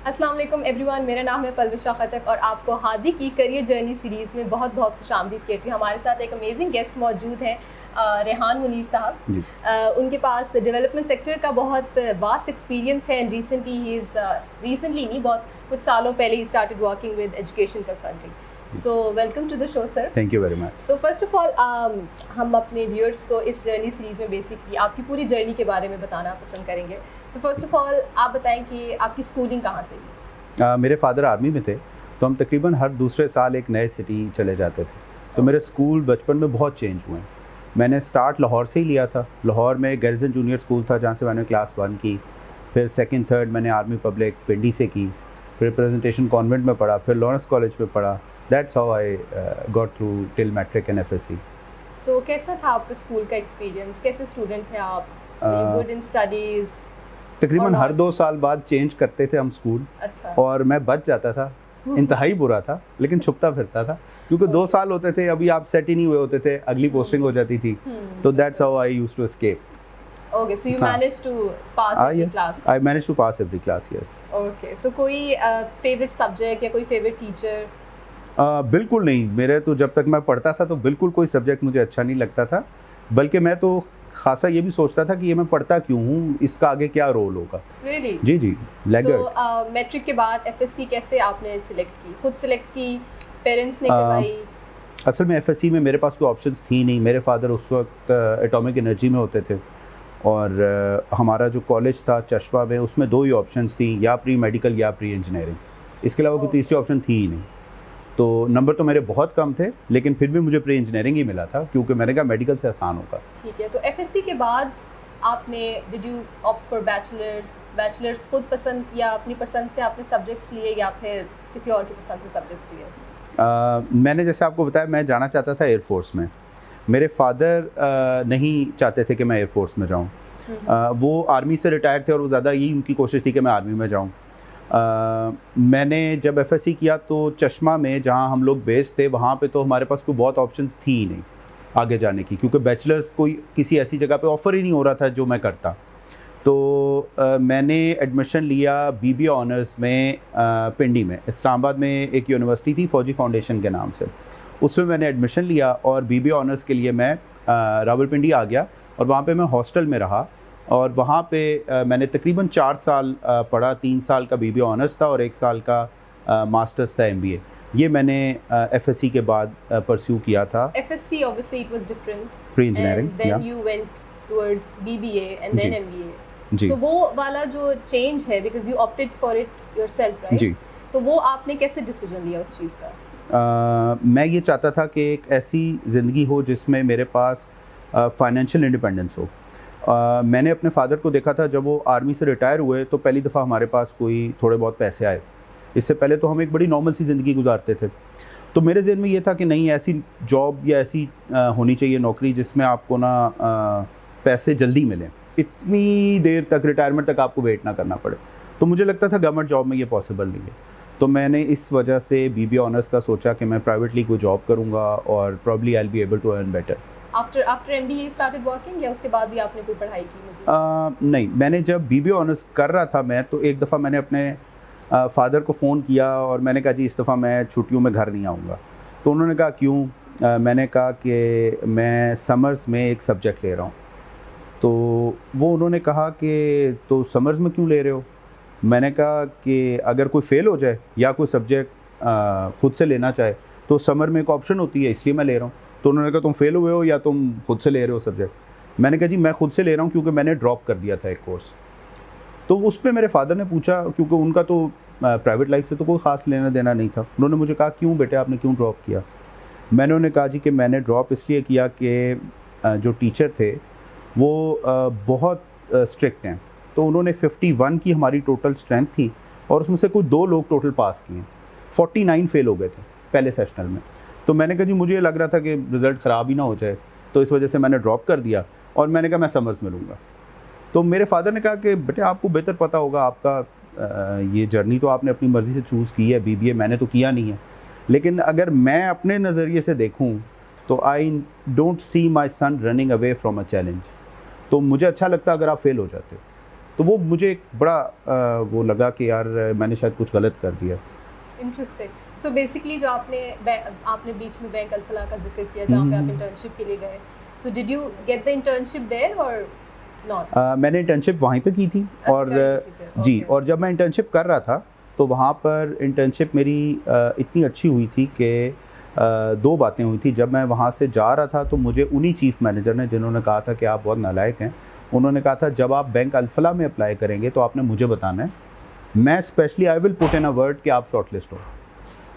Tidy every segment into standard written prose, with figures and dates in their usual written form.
अस्सलाम वालेकुम एवरीवन, मेरा नाम है पलविशा खटक और आपको हादी की करियर जर्नी सीरीज़ में बहुत बहुत खुशामदीद कहती हूँ। हमारे साथ एक अमेजिंग गेस्ट मौजूद हैं, रेहान मुनीर साहब। उनके पास डेवलपमेंट सेक्टर का बहुत वास्ट एक्सपीरियंस है एंड रिसेंटली नहीं, बहुत कुछ सालों पहले ही started working with education consulting. So welcome to the show sir. Thank you very much. So first of all हम अपने व्यूअर्स को इस जर्नी सीरीज़ में बेसिकली आपकी पूरी जर्नी के बारे में बताना पसंद करेंगे। सो फर्स्ट ऑफ ऑल आप बताएं कि आपकी स्कूलिंग कहाँ से हुई? मेरे फादर आर्मी में थे, तो हम तकरीबन हर दूसरे साल एक नए सिटी चले जाते थे। तो मेरे स्कूल बचपन में बहुत चेंज हुए हैं। मैंने स्टार्ट लाहौर से ही लिया था। लाहौर में गैरिसन जूनियर स्कूल था जहाँ से मैंने क्लास 1 की, फिर सेकंड थर्ड मैंने आर्मी पब्लिक पिंडी से की, फिर प्रेजेंटेशन कॉन्वेंट में पढ़ा, फिर लॉरेंस कॉलेज में पढ़ा। That's how I got through till matric and FSc. तो कैसा था आपका स्कूल का एक्सपीरियंस? कैसे स्टूडेंट थे आप? Good in studies? तकरीबन हर 2 साल बाद चेंज करते थे हम स्कूल। अच्छा। और मैं बच जाता था, इंतहाई बुरा था, लेकिन छुपता फिरता था क्योंकि 2 साल होते थे, अभी आप सेट ही नहीं हुए होते थे, अगली पोस्टिंग हो जाती थी। तो that's how I used to escape. Okay, so you managed to pass every yes, class. I managed to pass every class, yes. Okay, तो कोई favorite subject या कोई favorite teacher? बिल्कुल नहीं। मेरे तो जब तक मैं पढ़ता था तो बिल्कुल कोई सब्जेक्ट मुझे अच्छा नहीं लगता था, बल्कि मैं तो खासा ये भी सोचता था कि ये मैं पढ़ता क्यों हूँ, इसका आगे क्या रोल होगा। Really? जी जी, लैगर्ड। तो मैट्रिक के बाद एफएससी कैसे आपने सिलेक्ट की? खुद सिलेक्ट की, पेरेंट्स ने करवाई? असल में एफएससी में मेरे पास कोई ऑप्शंस थी नहीं। मेरे फादर उस वक्त एटॉमिक एनर्जी में होते थे और हमारा जो कॉलेज था चश्मा में, उसमें 2 ही ऑप्शंस थी, या प्री मेडिकल या प्री इंजीनियरिंग। इसके अलावा कोई तीसरी ऑप्शन थी ही नहीं। तो नंबर तो मेरे बहुत कम थे, लेकिन फिर भी मुझे प्री इंजीनियरिंग ही मिला था क्योंकि मैंने कहा मेडिकल से आसान होगा। ठीक है, तो एफएससी के बाद आपने did you opt for bachelors खुद पसंद किया, अपनी पसंद से आपने सब्जेक्ट्स लिए या फिर किसी और की पसंद से सब्जेक्ट्स लिए? मैंने जैसे आपको बताया, मैं जाना चाहता था एयरफोर्स में। मेरे फादर नहीं चाहते थे कि मैं एयरफोर्स में जाऊँ। वो आर्मी से रिटायर थे और वो ज़्यादा यही उनकी कोशिश थी कि मैं आर्मी में जाऊँ। मैंने जब एफएससी किया तो चश्मा में जहाँ हम लोग बेस्ड थे, वहाँ पे तो हमारे पास कोई बहुत ऑप्शंस थी ही नहीं आगे जाने की, क्योंकि बैचलर्स कोई किसी ऐसी जगह पे ऑफ़र ही नहीं हो रहा था जो मैं करता। तो मैंने एडमिशन लिया बीबीए ऑनर्स में पिंडी में। इस्लामाबाद में एक यूनिवर्सिटी थी फौजी फाउंडेशन के नाम से, उसमें मैंने एडमिशन लिया और बीबीए ऑनर्स के लिए मैं रावलपिंडी आ गया और वहाँ पे मैं हॉस्टल में रहा। और वहाँ पे मैंने तकरीबन 4 साल पढ़ा। 3 साल का बीबीए ऑनर्स था और 1 साल का मास्टर्स था एमबीए। ये मैंने एफएससी के बाद परस्यू किया था। FSC obviously it was different, pre engineering, then you went towards BBA and then MBA. जी। सो वो वाला जो चेंज है, because you opted for it yourself, right? जी। तो वो आपने कैसे डिसीजन लिया उस चीज़ का? मैं ये चाहता था कि एक ऐसी ज़िंदगी हो जिसमें मेरे पास फाइनेंशियल इंडिपेंडेंस हो। मैंने अपने फादर को देखा था जब वो आर्मी से रिटायर हुए, तो पहली दफ़ा हमारे पास कोई थोड़े बहुत पैसे आए। इससे पहले तो हम एक बड़ी नॉर्मल सी ज़िंदगी गुजारते थे। तो मेरे ज़हन में ये था कि नहीं, ऐसी जॉब या ऐसी होनी चाहिए नौकरी जिसमें आपको ना पैसे जल्दी मिलें, इतनी देर तक रिटायरमेंट तक आपको वेट ना करना पड़े। तो मुझे लगता था गवर्नमेंट जॉब में ये पॉसिबल नहीं है। तो मैंने इस वजह से बीबीए ऑनर्स का सोचा कि मैं प्राइवेटली कोई जॉब करूँगा और probably I will be able to earn better. After MBA you started working या उसके बाद भी आपने कोई पढ़ाई की? नहीं, मैंने जब बीबीए ऑनर्स कर रहा था मैं, तो एक दफ़ा मैंने अपने फादर को फ़ोन किया और मैंने कहा जी इस दफ़ा मैं छुट्टियों में घर नहीं आऊँगा। तो उन्होंने कहा क्यों? मैंने कहा कि मैं समर्स में एक सब्जेक्ट ले रहा हूँ। तो वो उन्होंने कहा कि तो समर्स में क्यों ले रहे हो? मैंने कहा कि अगर कोई फ़ेल हो जाए या कोई सब्जेक्ट खुद से लेना चाहे तो समर में एक ऑप्शन होती है, इसलिए मैं ले रहा हूँ। तो उन्होंने कहा तुम फेल हुए हो या तुम खुद से ले रहे हो सब्जेक्ट? मैंने कहा जी मैं खुद से ले रहा हूँ क्योंकि मैंने ड्रॉप कर दिया था एक कोर्स। तो उस पर मेरे फादर ने पूछा, क्योंकि उनका तो प्राइवेट लाइफ से तो कोई ख़ास लेना देना नहीं था। उन्होंने मुझे कहा क्यों बेटे, आपने क्यों ड्रॉप किया? मैंने उन्हें कहा जी कि मैंने ड्रॉप इसलिए किया कि जो टीचर थे वो बहुत स्ट्रिक्ट हैं। तो उन्होंने 51 की हमारी टोटल स्ट्रेंथ थी और उसमें से कुछ 2 लोग टोटल पास किए, 49 फेल हो गए थे पहले सेशनल में। तो मैंने कहा जी मुझे लग रहा था कि रिज़ल्ट ख़राब ही ना हो जाए, तो इस वजह से मैंने ड्रॉप कर दिया और मैंने कहा मैं समर्स में लूँगा। तो मेरे फादर ने कहा कि बेटे आपको बेहतर पता होगा, आपका ये जर्नी तो आपने अपनी मर्ज़ी से चूज़ की है, बीबीए मैंने तो किया नहीं है, लेकिन अगर मैं अपने नज़रिए से देखूँ तो I don't see my son running away from a challenge. तो मुझे अच्छा लगता अगर आप फेल हो जाते हो। तो वो मुझे एक बड़ा वो लगा कि यार मैंने शायद कुछ गलत कर दिया। इंटरेस्टिंग। सो बेसिकली जो आपने बीच में बैंक अल-फलाह का जिक्र किया जहाँ पे आप इंटर्नशिप के लिए गए, so did you get the internship there और नॉट? मैंने इंटर्नशिप वहीं पे की थी और जी, और जब मैं इंटर्नशिप कर रहा था तो वहाँ पर इंटर्नशिप मेरी इतनी अच्छी हुई थी कि दो बातें हुई थी। जब मैं वहाँ से जा रहा था तो मुझे उन्हीं चीफ मैनेजर ने, जिन्होंने कहा था कि आप बहुत नालायक हैं, उन्होंने कहा था जब आप बैंक अल-फलाह में अप्लाई करेंगे तो आपने मुझे बताना है, मैं specially I will put in a word कि आप शॉर्टलिस्ट हो।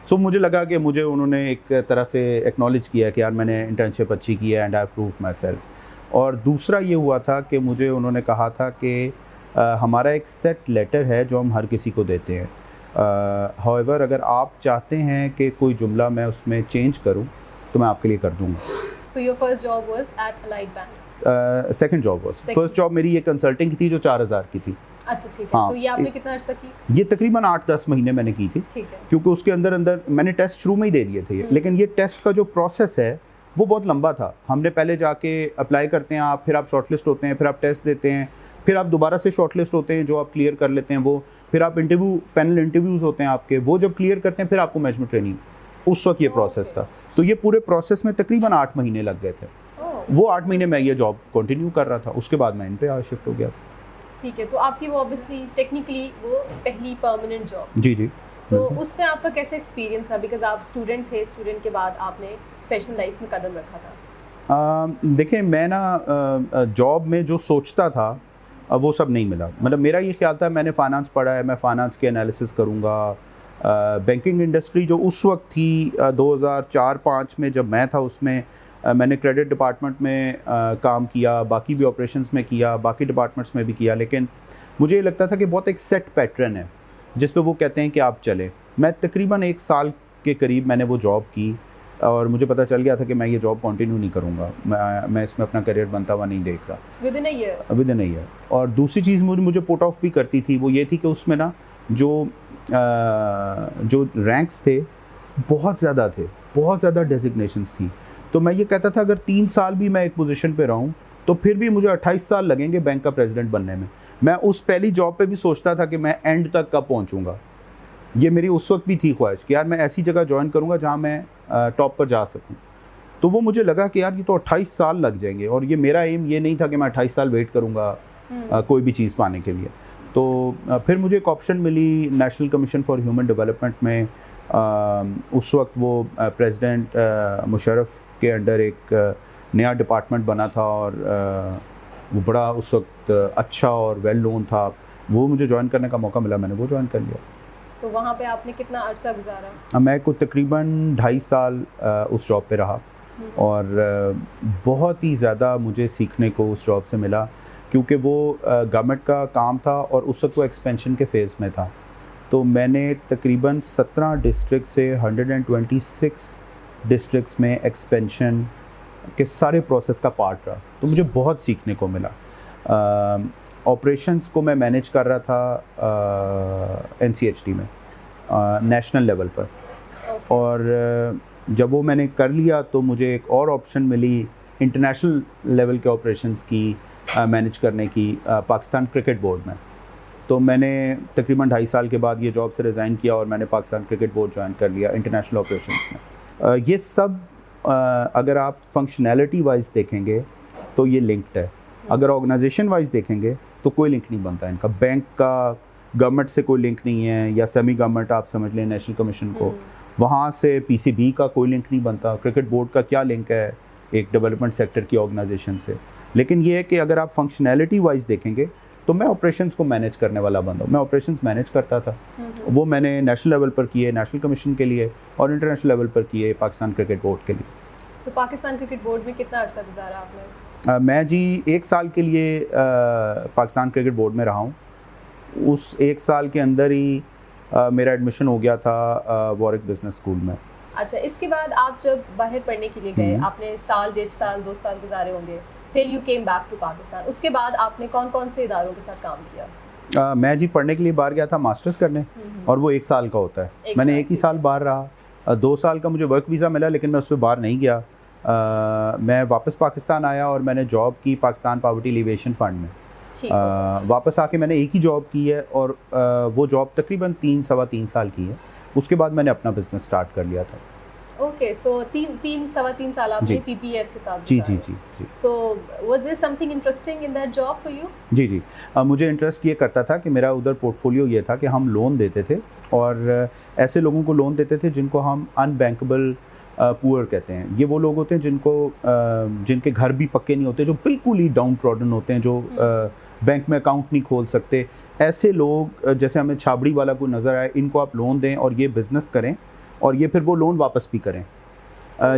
सो मुझे लगा कि मुझे उन्होंने एक तरह से एक्नॉलेज किया कि यार मैंने इंटर्नशिप अच्छी की है and I prove my self. और दूसरा ये हुआ था कि मुझे उन्होंने कहा था कि हमारा एक सेट लेटर है जो हम हर किसी को देते हैं, हाउएवर अगर आप चाहते हैं कि कोई जुमला मैं उसमें चेंज करूं तो मैं आपके लिए कर दूंगा। So your first job was at allied bank? Second job was, first job मेरी ये कंसल्टिंग की थी जो 4000 की थी। अच्छा ठीक है। हाँ, तो ये आपने कितना अर्सा की? ये तकरीबन 8-10 महीने मैंने की थी। ठीक है। क्योंकि उसके अंदर मैंने टेस्ट शुरू में ही दे दिए थे, लेकिन ये टेस्ट का जो प्रोसेस है वो बहुत लंबा था। हमने पहले जाके अप्लाई करते हैं आप, फिर आप शॉर्टलिस्ट होते हैं, फिर आप टेस्ट देते हैं, फिर आप दोबारा से शॉर्टलिस्ट होते हैं जो आप क्लियर कर लेते हैं वो, फिर आप इंटरव्यू, पैनल इंटरव्यूज़ होते हैं आपके, वो जब क्लियर करते हैं फिर आपको मैनेजमेंट ट्रेनिंग, उस वक्त ये प्रोसेस था। तो ये पूरे प्रोसेस में तकरीबन 8 महीने लग गए थे। वो 8 महीने मैं ये जॉब कंटिन्यू कर रहा था, उसके बाद मैं इन पे शिफ्ट हो गया था। ठीक है। तो आपकी वो ऑब्वियसली टेक्निकली वो पहली परमानेंट जॉब? जी जी। तो उसमें आपका कैसा एक्सपीरियंस था? बिकॉज आप स्टूडेंट थे, स्टूडेंट के बाद आपने प्रोफेशनल लाइफ में कदम रखा था। देखिए मैं ना जॉब में जो सोचता था वो सब नहीं मिला। मतलब मेरा ये ख्याल था, मैंने फाइनेंस पढ़ा है, मैं फाइनेंस के एनालिसिस करूँगा। बैंकिंग इंडस्ट्री जो उस वक्त थी 2004-05 में जब मैं था, उसमें मैंने क्रेडिट डिपार्टमेंट में काम किया, बाकी भी ऑपरेशंस में किया, बाकी डिपार्टमेंट्स में भी किया, लेकिन मुझे ये लगता था कि बहुत एक सेट पैटर्न है जिस पे वो कहते हैं कि आप चले। मैं तकरीबन 1 साल के करीब मैंने वो जॉब की और मुझे पता चल गया था कि मैं ये जॉब कंटिन्यू नहीं करूँगा, मैं इसमें अपना करियर बनता हुआ नहीं देख रहा विद इन अ ईयर। और दूसरी चीज़ मुझे पुट ऑफ भी करती थी, वो ये थी कि उसमें ना जो रैंक्स थे बहुत ज़्यादा थे, बहुत ज़्यादा डेजिग्नेशंस थी। तो मैं ये कहता था अगर 3 साल भी मैं एक पोजीशन पे रहूं तो फिर भी मुझे 28 साल लगेंगे बैंक का प्रेसिडेंट बनने में। मैं उस पहली जॉब पे भी सोचता था कि मैं एंड तक कब पहुंचूंगा। ये मेरी उस वक्त भी थी ख्वाहिश कि यार मैं ऐसी जगह ज्वाइन करूंगा जहां मैं टॉप पर जा सकूं। तो वो मुझे लगा कि यार ये तो 28 साल लग जाएंगे, और ये मेरा एम ये नहीं था कि मैं 28 साल वेट करूँगा कोई भी चीज़ पाने के लिए। तो फिर मुझे एक ऑप्शन मिली National Commission for Human Development में। उस वक्त वो प्रेसिडेंट मुशर्रफ के अंडर एक नया डिपार्टमेंट बना था और वो बड़ा उस वक्त अच्छा और वेल नोन था। वो मुझे ज्वाइन करने का मौका मिला, मैंने वो ज्वाइन कर लिया। तो वहाँ पे आपने कितना अरसा गुजारा? मैं को तकरीबन 2.5 साल उस जॉब पे रहा और बहुत ही ज़्यादा मुझे सीखने को उस जॉब से मिला, क्योंकि वो गवर्नमेंट का काम था और उस वक्त वो एक्सपेंशन के फेज़ में था। तो मैंने तकरीबन 17 डिस्ट्रिक्ट से 126 डिस्ट्रिक्ट्स में एक्सपेंशन के सारे प्रोसेस का पार्ट रहा। तो मुझे बहुत सीखने को मिला। ऑपरेशंस को मैं मैनेज कर रहा था NCHT में नेशनल लेवल पर, और जब वो मैंने कर लिया तो मुझे एक और ऑप्शन मिली इंटरनेशनल लेवल के ऑपरेशंस की मैनेज करने की पाकिस्तान क्रिकेट बोर्ड में। तो मैंने तकरीबन 2.5 साल के बाद ये जॉब से रिज़ाइन किया और मैंने पाकिस्तान क्रिकेट बोर्ड ज्वाइन कर लिया इंटरनेशनल ऑपरेशंस में। ये सब अगर आप फंक्शनैलिटी वाइज देखेंगे तो ये लिंक्ड है, अगर ऑर्गेनाइजेशन वाइज देखेंगे तो कोई लिंक नहीं बनता इनका। बैंक का गवर्नमेंट से कोई लिंक नहीं है, या सेमी गवर्नमेंट आप समझ लें नेशनल कमीशन को, वहाँ से PCB का कोई लिंक नहीं बनता। क्रिकेट बोर्ड का क्या लिंक है एक डेवलपमेंट सेक्टर की ऑर्गेनाइजेशन से। लेकिन ये है कि अगर आप फंक्शनैलिटी वाइज देखेंगे तो मैं ऑपरेशंस को मैनेज करने वाला बंदा हूँ। मैं ऑपरेशंस मैनेज करता था, वो मैंने नेशनल लेवल पर किए नेशनल कमीशन के लिए और इंटरनेशनल लेवल पर किए पाकिस्तान क्रिकेट बोर्ड के लिए। तो पाकिस्तान क्रिकेट बोर्ड में कितना अर्सा गुजारा आपने? मैं जी 1 साल के लिए पाकिस्तान क्रिकेट बोर्ड में रहा हूँ। उस 1 साल के अंदर ही मेरा एडमिशन हो गया था वॉरिक बिजनेस स्कूल में। अच्छा, इसके बाद आप जब बाहर पढ़ने के लिए गए, आपने साल, 1.5 साल, 2 साल गुजारे होंगे, फिर you came back to Pakistan. उसके बाद आपने कौन कौन से इदारों के साथ काम किया? मैं जी पढ़ने के लिए बाहर गया था मास्टर्स करने, और वो 1 साल का होता है। मैंने 1 ही साल बाहर रहा। 2 साल का मुझे वर्क वीज़ा मिला, लेकिन मैं उस पर बाहर नहीं गया। मैं वापस पाकिस्तान आया और मैंने जॉब की पाकिस्तान पॉवर्टी एलिवेशन फ़ंड में। वापस आके मैंने एक ही जॉब की है और वो जॉब तकरीबन 3-3.25 साल की है। उसके बाद मैंने अपना बिजनेस स्टार्ट कर लिया था। ओके, सो 3-3.25 साल आपने PPF के साथ जी। So was there something interesting in that job for you? जी। मुझे इंटरेस्ट ये करता था कि मेरा उधर पोर्टफोलियो ये था कि हम लोन देते थे और ऐसे लोगों को लोन देते थे जिनको हम अनबैंकेबल पुअर कहते हैं। ये वो लोग होते हैं जिनके घर भी पक्के नहीं होते, जो बिल्कुल ही डाउन ट्रॉडन होते हैं, जो बैंक में अकाउंट नहीं खोल सकते। ऐसे लोग जैसे हमें छाबड़ी वाला को नज़र आए, इनको आप लोन दें और ये बिज़नेस करें और ये फिर वो लोन वापस भी करें।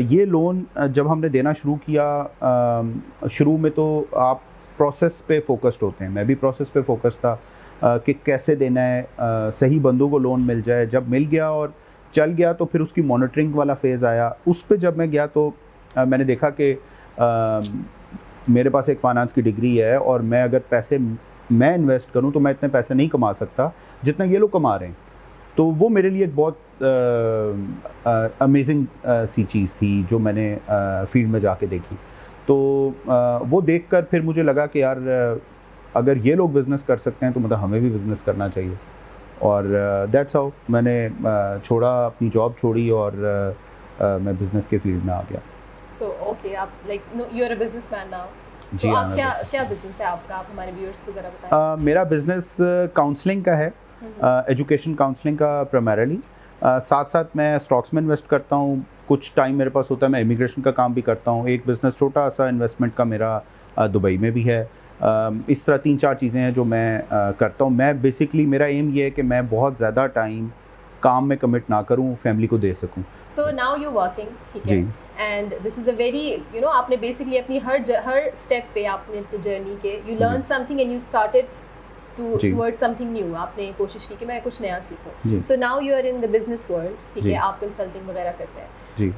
ये लोन जब हमने देना शुरू किया, शुरू में तो आप प्रोसेस पे फोकस्ड होते हैं, मैं भी प्रोसेस पे फोकस्ड था कि कैसे देना है, सही बंदों को लोन मिल जाए। जब मिल गया और चल गया तो फिर उसकी मॉनिटरिंग वाला फेज़ आया। उस पे जब मैं गया तो मैंने देखा कि मेरे पास एक फाइनेंस की डिग्री है और मैं अगर पैसे मैं इन्वेस्ट करूं तो मैं इतने पैसे नहीं कमा सकता जितना ये लोग कमा रहे हैं। तो वो मेरे लिए एक बहुत अमेजिंग सी चीज़ थी जो मैंने फील्ड में जाके देखी। तो वो देखकर फिर मुझे लगा कि यार अगर ये लोग बिज़नेस कर सकते हैं तो मतलब हमें भी बिज़नेस करना चाहिए। और दैट्स हाउ मैंने छोड़ा, अपनी जॉब छोड़ी और मैं बिज़नेस के फील्ड में आ गया। सो ओके, आप like you are a businessman now. जी, तो आप क्या बिजनेस है आपका? आप हमारे व्यूअर्स को ज़रा बताएं। मेरा बिज़नेस काउंसलिंग का है, एजुकेशन काउंसलिंग का प्राइमरीली। साथ साथ मैं स्टॉक्स में इन्वेस्ट करता हूँ, कुछ टाइम मेरे पास होता है मैं इमिग्रेशन का काम भी करता हूँ। एक बिज़नेस छोटा सा इन्वेस्टमेंट का मेरा दुबई में भी है। इस तरह 3-4 चीज़ें हैं जो मैं करता हूँ। मैं बेसिकली मेरा एम ये है कि मैं बहुत ज़्यादा टाइम काम में कमिट ना करूँ, फैमिली को दे सकूँ। सो नाउ यू वर्किंग, ठीक है, and this is a very आपने बेसिकली अपनी हर स्टेप पे आपने अपनी जर्नी के you learn something and you started towards something new. आपने कोशिश की कि मैं कुछ नया सीखूं। So now you are in the business world, ठीक है, आप कंसल्टिंग वगैरह करते हैं जी।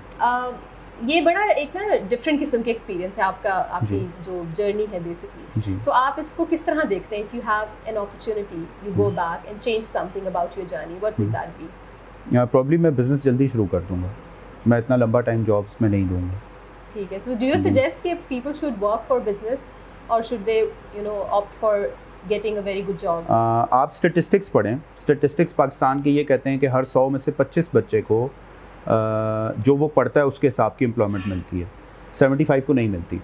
ये बड़ा एक ना डिफरेंट किस्म के एक्सपीरियंस है आपका, आपकी जो जर्नी है बेसिकली। सो आप इसको किस तरह देखते हैं? If you have an opportunity you go back and change something about your journey, what would that be? Probably मैं बिजनेस जल्दी शुरू कर दूंगा, मैं इतना लंबा टाइम जॉब्स में नहीं दूंगा। ठीक है, सो डू यू सजेस्ट कि people should work for business और should they opt for getting a very good job? आप स्टैटिस्टिक्स पढ़ें। स्टैटिस्टिक्स पाकिस्तान के ये कहते हैं कि हर 100 में से 25 बच्चे को जो वो पढ़ता है उसके हिसाब की एम्प्लॉयमेंट मिलती है, 75 को नहीं मिलती।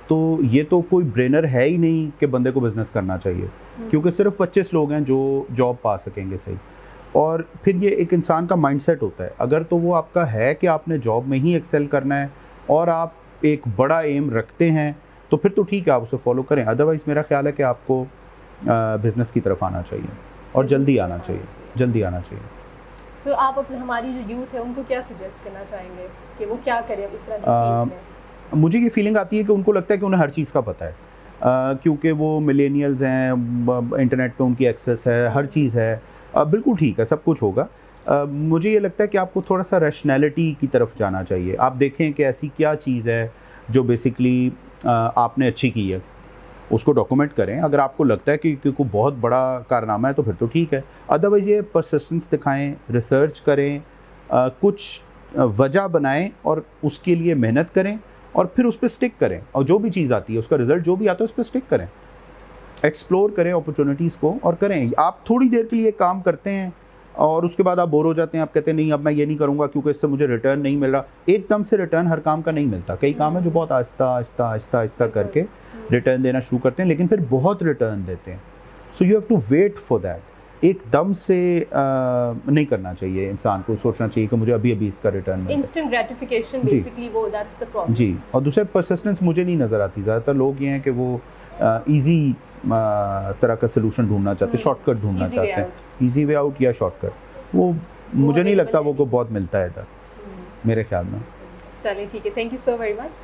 तो ये तो कोई ब्रेनर है ही नहीं कि बंदे को बिज़नेस करना चाहिए, क्योंकि सिर्फ 25 लोग हैं जो जॉब पा सकेंगे सही। और फिर ये एक इंसान का माइंडसेट होता है, अगर तो वो आपका है कि आपने जॉब में ही एक्सेल करना है और आप एक बड़ा एम रखते हैं तो फिर तो ठीक है, आप उसे फॉलो करें। अदरवाइज़ मेरा ख्याल है कि आपको बिज़नेस की तरफ आना चाहिए और जल्दी आना चाहिए। सो आप अपने हमारी जो यूथ है उनको क्या सजेस्ट करना चाहेंगे कि वो क्या करें अब इस तरह की फील्ड में? मुझे ये फीलिंग आती है कि उनको लगता है कि उन्हें हर चीज़ का पता है, क्योंकि वो मिलेनियल्स हैं, इंटरनेट पे उनकी एक्सेस है, हर चीज़ है। बिल्कुल ठीक है, सब कुछ होगा। मुझे ये लगता है कि आपको थोड़ा सा रैशनैलिटी की तरफ जाना चाहिए। आप देखें कि ऐसी क्या चीज़ है जो बेसिकली आपने अच्छी की है, उसको डॉक्यूमेंट करें। अगर आपको लगता है कि कोई बहुत बड़ा कारनामा है तो फिर तो ठीक है। अदरवाइज़ ये परसिस्टेंस दिखाएं, रिसर्च करें, कुछ वजह बनाएं और उसके लिए मेहनत करें और फिर उस पर स्टिक करें। और जो भी चीज़ आती है, उसका रिज़ल्ट जो भी आता है उस पर स्टिक करें, एक्सप्लोर करें अपॉर्चुनिटीज़ को और करें। आप थोड़ी देर के लिए काम करते हैं और उसके बाद आप बोर हो जाते हैं, आप कहते हैं नहीं अब मैं ये नहीं करूँगा क्योंकि इससे मुझे रिटर्न नहीं मिल रहा। एकदम से रिटर्न हर काम का नहीं मिलता। कई काम है जो बहुत आहिस्ता करके रिटर्न देना शुरू करते हैं, लेकिन फिर बहुत रिटर्न देते हैं। So you have to wait for that. एकदम से नहीं करना चाहिए, इंसान को सोचना चाहिए कि मुझे अभी इसका रिटर्न मिले। इंस्टेंट ग्रेटिफिकेशन बेसिकली वो दैट्स द प्रॉब्लम जी। और दूसरे परसिस्टेंस मुझे नहीं नज़र आती। ज़्यादातर लोग ये हैं कि वो ईजी तरह का सलूशन ढूंढना चाहते हैं, शॉर्टकट ढूंढना चाहते हैं, ईजी वे आउट या शॉर्टकट। वो मुझे नहीं लगता वो को बहुत मिलता है इधर, मेरे ख्याल में। चलिए ठीक है, thank you so very much.